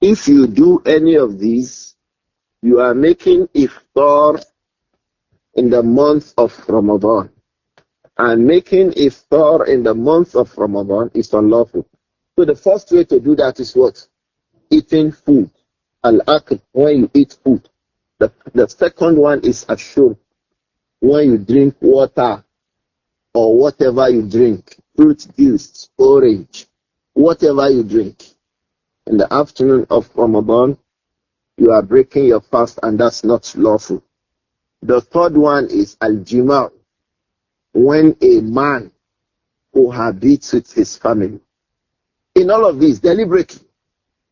If you do any of these, you are making iftar in the month of Ramadan. And making iftar in the month of Ramadan is unlawful. So the first way to do that is what? Eating food. Al-akl, when you eat food. The second one is ashur, when you drink water or whatever you drink, fruit juice, orange, whatever you drink. In the afternoon of Ramadan, you are breaking your fast and that's not lawful. The third one is al-jima', when a man cohabits with his family. In all of these, deliberately,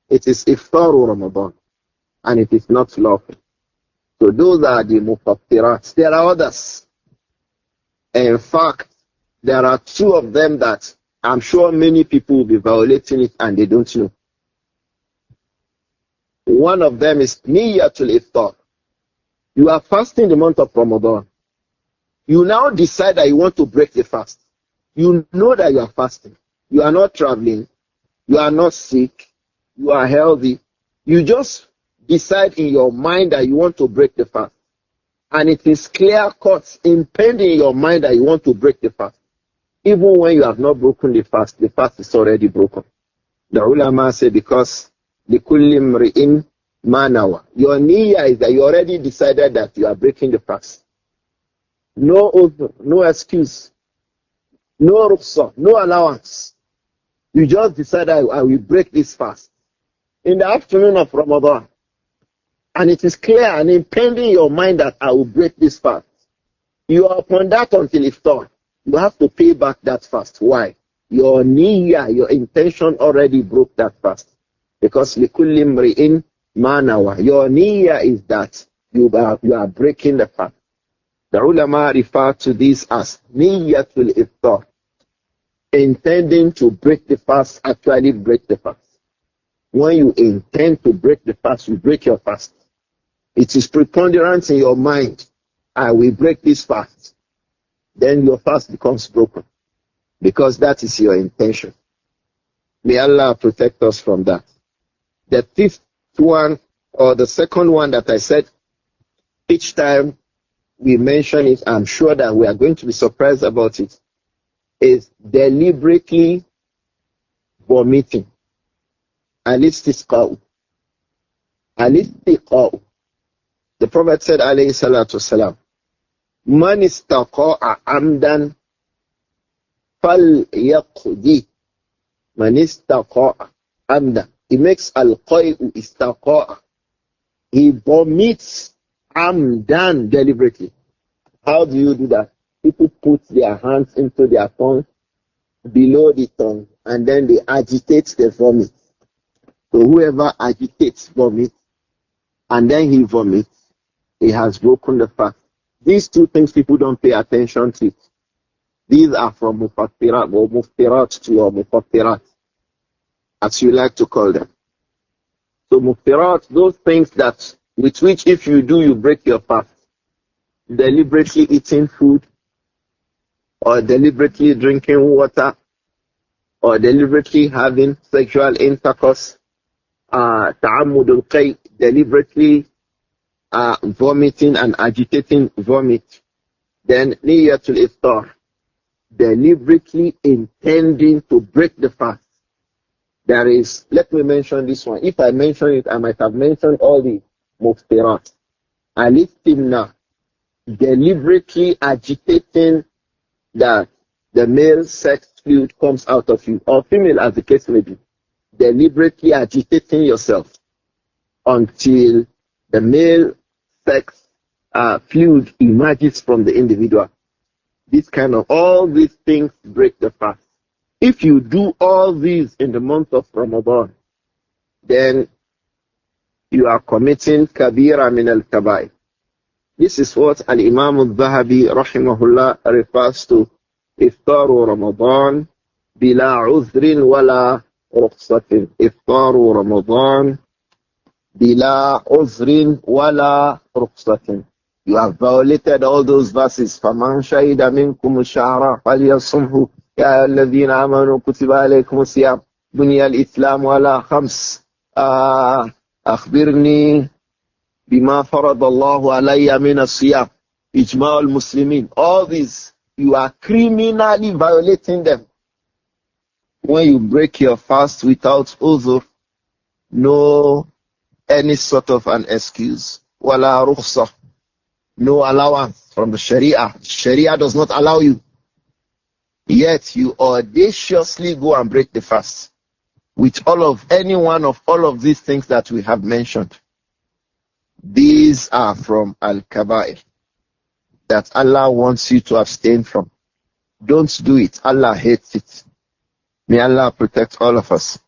it is iftar Ramadan and it is not lawful. So those are the mufattirat. There are others. In fact, there are two of them that I'm sure many people will be violating it and they don't know. One of them is niyyatul iftar. You are fasting the month of Ramadan. You now decide that you want to break the fast. You know that you are fasting. You are not traveling. You are not sick. You are healthy. You just decide in your mind that you want to break the fast. And it is clear cut, impending in your mind that you want to break the fast. Even when you have not broken the fast is already broken. The ulama say because لِكُلِّ امْرِئٍ مَا نَوَى. Your niyyah is that you already decided that you are breaking the fast. No other, no excuse, no rukhsah, no allowance. You just decide I will break this fast in the afternoon of Ramadan. And it is clear and impending in your mind that I will break this fast. You are upon that until iftar. You have to pay back that fast. Why? Your niyyah, your intention already broke that fast. Because لِكُلِّ امْرِئٍ مَا نَوَى. Your niyyah is that you are breaking the fast. The ulama refer to this as niyyatul iftar. Intending to break the fast, actually break the fast. When you intend to break the fast, you break your fast. It is preponderant in your mind. I will break this fast. Then your fast becomes broken. Because that is your intention. May Allah protect us from that. The fifth one, or the second one that I said, each time we mention it, I'm sure that we are going to be surprised about it, is deliberately vomiting. Al-istiqa'u. Al-istiqa'u. The Prophet said, alayhi salatu wasalam, man istaqa'a amdan fal yaqdi. Man istaqa'a amdan. He makes al-qay'u istaqa'a. He vomits amdan deliberately. How do you do that? People put their hands into their tongue, below the tongue, and then they agitate the vomit. So whoever agitates vomit, and then he vomits, he has broken the fast. These two things people don't pay attention to. These are from mufattirat or muftirat to or mufattirat, as you like to call them. So muftirat, those things that with which if you do, you break your fast. Deliberately eating food, or deliberately drinking water, or deliberately having sexual intercourse, ta'ammudul qay, deliberately vomiting and agitating vomit. Then niyyatul iftar, deliberately intending to break the fast. There is, let me mention this one. If I mention it, I might have mentioned all the muftirat. Al-istimna, deliberately agitating that the male sex fluid comes out of you, or female as the case may be. Deliberately agitating yourself until the male sex fluid emerges from the individual. This kind of, all these things break the fast. If you do all these in the month of Ramadan, then you are committing kabira min al-kabair. This is what Al-Imam al-Zahabi rahimahullah refers to iftaru Ramadan bila uzrin wala rukhsatin. Iftaru Ramadan bila uzrin wala rukhsatin. You have violated all those verses. فَمَنْ شَهِدَ مِنْكُمُ الشَّهْرَ فَلْيَصُمْهُ يَا الَّذِينَ آمَنُوا كُتِبَ عَلَيْكُمُ الصِّيَامُ بُنِيَ الْإِسْلَامُ عَلَى خَمْسٍ أخبرني بما فرض الله علي من الصيام إجماع المسلمين. All these, you are criminally violating them. When you break your fast without uzur, no any sort of an excuse, wala rukhsah, no allowance from the Sharia. Sharia does not allow you. Yet you audaciously go and break the fast with any one of all of these things that we have mentioned. These are from Al-Kabair that Allah wants you to abstain from. Don't do it. Allah hates it. May Allah protect all of us.